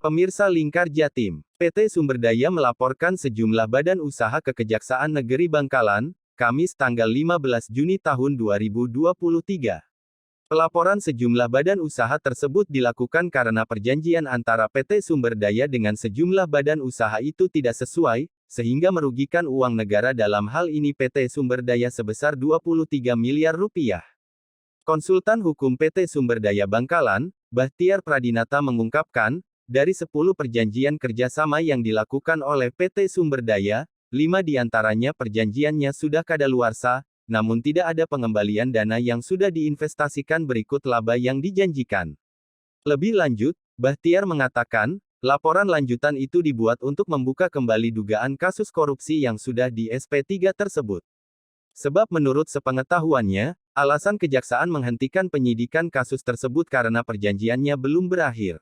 Pemirsa Lingkar Jatim, PT Sumberdaya melaporkan sejumlah badan usaha ke Kejaksaan Negeri Bangkalan, Kamis tanggal 15 Juni tahun 2023. Pelaporan sejumlah badan usaha tersebut dilakukan karena perjanjian antara PT Sumberdaya dengan sejumlah badan usaha itu tidak sesuai, sehingga merugikan uang negara, dalam hal ini PT Sumberdaya sebesar 23 miliar rupiah. Konsultan hukum PT Sumberdaya Bangkalan, Bahtiar Pradinata mengungkapkan, dari 10 perjanjian kerjasama yang dilakukan oleh PT Sumberdaya, 5 diantaranya perjanjiannya sudah kadaluarsa, namun tidak ada pengembalian dana yang sudah diinvestasikan berikut laba yang dijanjikan. Lebih lanjut, Bahtiar mengatakan, laporan lanjutan itu dibuat untuk membuka kembali dugaan kasus korupsi yang sudah di SP3 tersebut. Sebab menurut sepengetahuannya, alasan kejaksaan menghentikan penyidikan kasus tersebut karena perjanjiannya belum berakhir.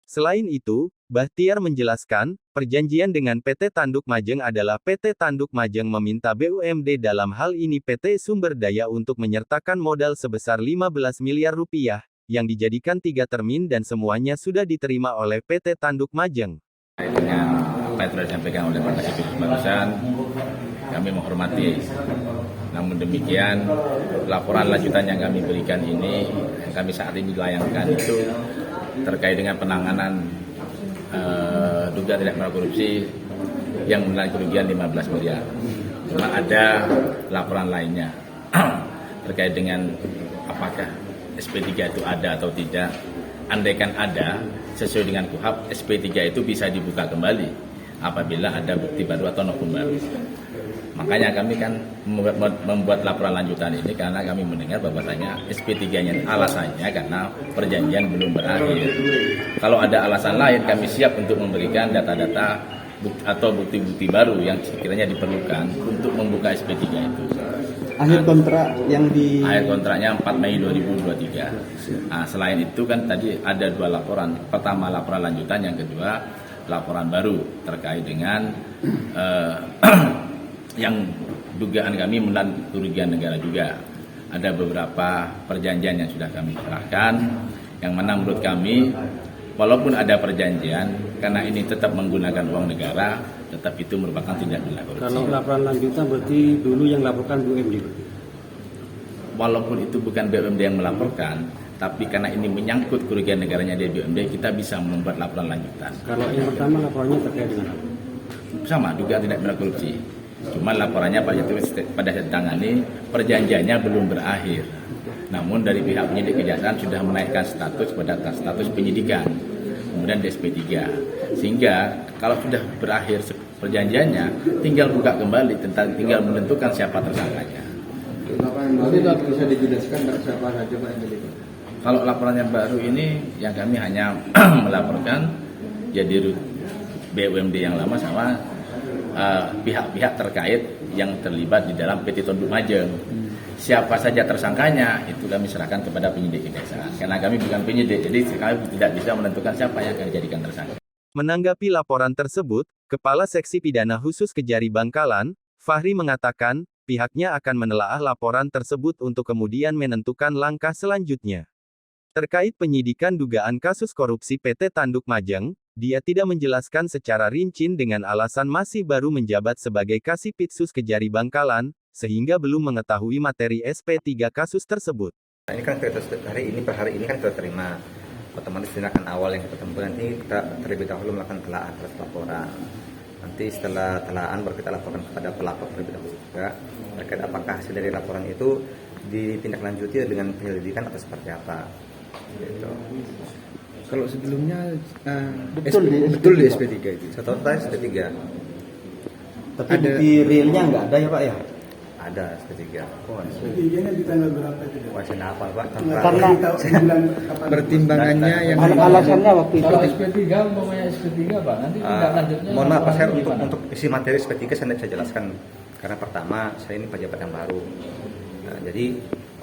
Selain itu, Bahtiar menjelaskan, perjanjian dengan PT Tanduk Majeng adalah PT Tanduk Majeng meminta BUMD, dalam hal ini PT Sumberdaya, untuk menyertakan modal sebesar 15 miliar rupiah, yang dijadikan 3 termin dan semuanya sudah diterima oleh PT Tanduk Majeng. Dengan apa yang telah disampaikan oleh Pak Kasih barusan, kami menghormati. Namun demikian, laporan lanjutan yang kami berikan ini, yang kami saat ini layangkan itu terkait dengan penanganan dugaan tindak pidana korupsi yang menelan kerugian 15 miliar. Cuma ada laporan lainnya terkait dengan apakah SP3 itu ada atau tidak. Andaikan ada, sesuai dengan KUHP, SP3 itu bisa dibuka kembali apabila ada bukti baru atau novum baru. Makanya kami kan membuat laporan lanjutan ini karena kami mendengar bahwasanya SP3-nya alasannya karena perjanjian belum berakhir. Kalau ada alasan lain, kami siap untuk memberikan data-data atau bukti-bukti baru yang sekiranya diperlukan untuk membuka SP3 itu. Akhir kontrak yang di... Akhir kontraknya 4 Mei 2023. Nah, selain itu kan tadi ada 2 laporan. Pertama laporan lanjutan, yang kedua laporan baru terkait dengan yang dugaan kami menelan kerugian negara juga. Ada beberapa perjanjian yang sudah kami serahkan, yang mana menurut kami, walaupun ada perjanjian, karena ini tetap menggunakan uang negara, tetap itu merupakan tindak pidana korupsi. Kalau laporan lanjutan berarti dulu yang laporkan BUMD? Walaupun itu bukan BUMD yang melaporkan, tapi karena ini menyangkut kerugian negaranya dari BUMD, kita bisa membuat laporan lanjutan. Kalau yang pertama laporannya terkait dengan apa? Sama, juga tindak pidana korupsi. Cuma laporannya pada saat ditangani, perjanjiannya belum berakhir. Namun dari pihak penyidik kejaksaan sudah menaikkan status pada status penyidikan, kemudian di SP3. Sehingga kalau sudah berakhir perjanjiannya, tinggal buka kembali, tinggal menentukan siapa tersangkanya. Nanti bisa dijelaskan siapa saja Pak yang terlibat? Kalau laporan yang baru ini, yang kami hanya melaporkan jadi BUMD yang lama sama pihak-pihak terkait yang terlibat di dalam PT Tanduk Majeng. Siapa saja tersangkanya, itu kami serahkan kepada penyidik kejaksaan. Karena kami bukan penyidik, jadi kami tidak bisa menentukan siapa yang akan dijadikan tersangka. Menanggapi laporan tersebut, Kepala Seksi Pidana Khusus Kejari Bangkalan, Fahri mengatakan, pihaknya akan menelaah laporan tersebut untuk kemudian menentukan langkah selanjutnya. Terkait penyidikan dugaan kasus korupsi PT Tanduk Majeng, dia tidak menjelaskan secara rinci dengan alasan masih baru menjabat sebagai Kasipitsus Kejari Bangkalan, sehingga belum mengetahui materi SP3 kasus tersebut. Ini kan hari ini kan kita terima. Otomatis tindakan awal yang kita tempuh nanti kita terlebih dahulu melakukan telaah atas laporan. Nanti setelah telahan baru kita laporkan kepada pelapor terlebih dahulu juga terkait apakah hasil dari laporan itu ditindaklanjuti dengan penyelidikan atau seperti apa. Gitu. Kalau sebelumnya betul di SP3 itu. Saya tahu tadi SP3. Tapi bukti realnya nggak ada ya Pak ya? Ada SP3. SP3-nya di tanggal berapa itu? Wah, saya nggak hafal Pak. Karena pertimbangannya yang alasannya waktu itu. Kalau SP3, umpamanya SP3 Pak, nanti tidak lanjutnya. Mohon maaf Pak, saya untuk isi materi SP3 saya tidak bisa jelaskan. Karena pertama, saya ini pejabat yang baru. Nah, jadi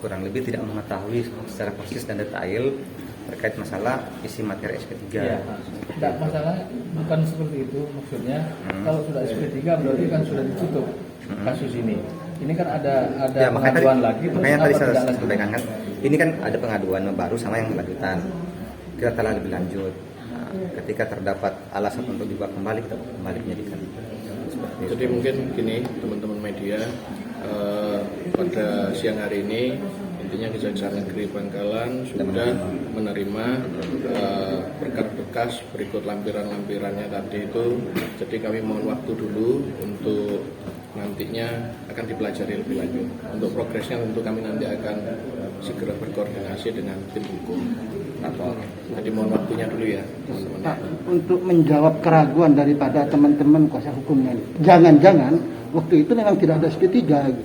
kurang lebih tidak mengetahui secara persis dan detail terkait masalah isi materi SP3. Ya, tidak masalah, bukan seperti itu maksudnya. Kalau sudah SP3 berarti kan sudah ditutup kasus ini. Ini kan ada Ya, pengaduan lagi. Makanya tadi saya sampaikan kan, ini kan ada pengaduan baru sama yang lanjutan. Kita telah lebih lanjut. Nah, ketika terdapat alasan untuk dibuka kembali, kita buka kembali penyidikan. Seperti itu. Jadi mungkin gini teman-teman media, pada siang hari ini intinya Kejaksaan Negeri Bangkalan sudah menerima berkas-berkas berikut lampiran-lampirannya tadi itu. Jadi kami mohon waktu dulu untuk nantinya akan dipelajari lebih lanjut. Untuk progresnya tentu kami nanti akan segera berkoordinasi dengan tim hukum. Jadi mohon waktunya dulu ya teman-teman. Pak, untuk menjawab keraguan daripada teman-teman kuasa hukumnya ini, jangan-jangan waktu itu memang tidak ada SP3 gitu.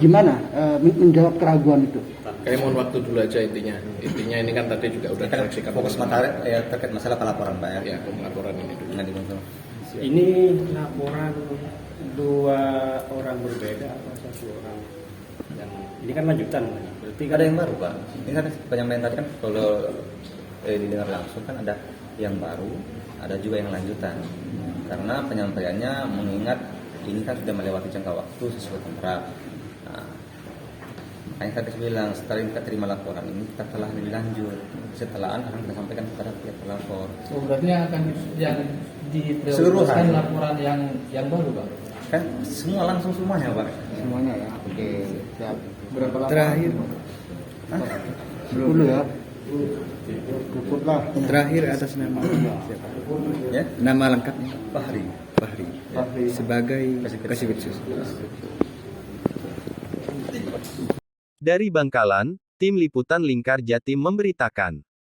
Gimana menjawab keraguan itu? Kami mohon waktu dulu aja intinya. Intinya ini kan tadi juga udah disaksikan. Fokus materi terkait masalah pelaporan, Pak ya. Ya, pelaporan ini dulu. Nanti Bang. Ini laporan 2 orang berbeda atau 1 orang? Dan ini kan lanjutan, berarti Ada yang baru, Pak. Ini kan penyampaian tadi kan kalau didengar langsung kan ada yang baru, ada juga yang lanjutan. Karena penyampaiannya mengingat ini kan sudah melewati jangka waktu sesuai kontrak. Nah, makanya tadi saya bilang setelah kita terima laporan ini kita telah lebih lanjut. Setelah akan kita sampaikan kepada pihak pelapor. Oh, berarti akan yang Seluruhan. diprioritaskan laporan yang baru, Pak? Kan semua langsung semuanya, Pak. Semuanya ya. Oke. Siap. Berapa lama? Terakhir. Dulu ya. Cukuplah. Terakhir atas nama siapa? Ya? Nama lengkapnya Fahri. Fahri. Sebagai Kasih Khusus. Dari Bangkalan, tim liputan Lingkar Jatim memberitakan.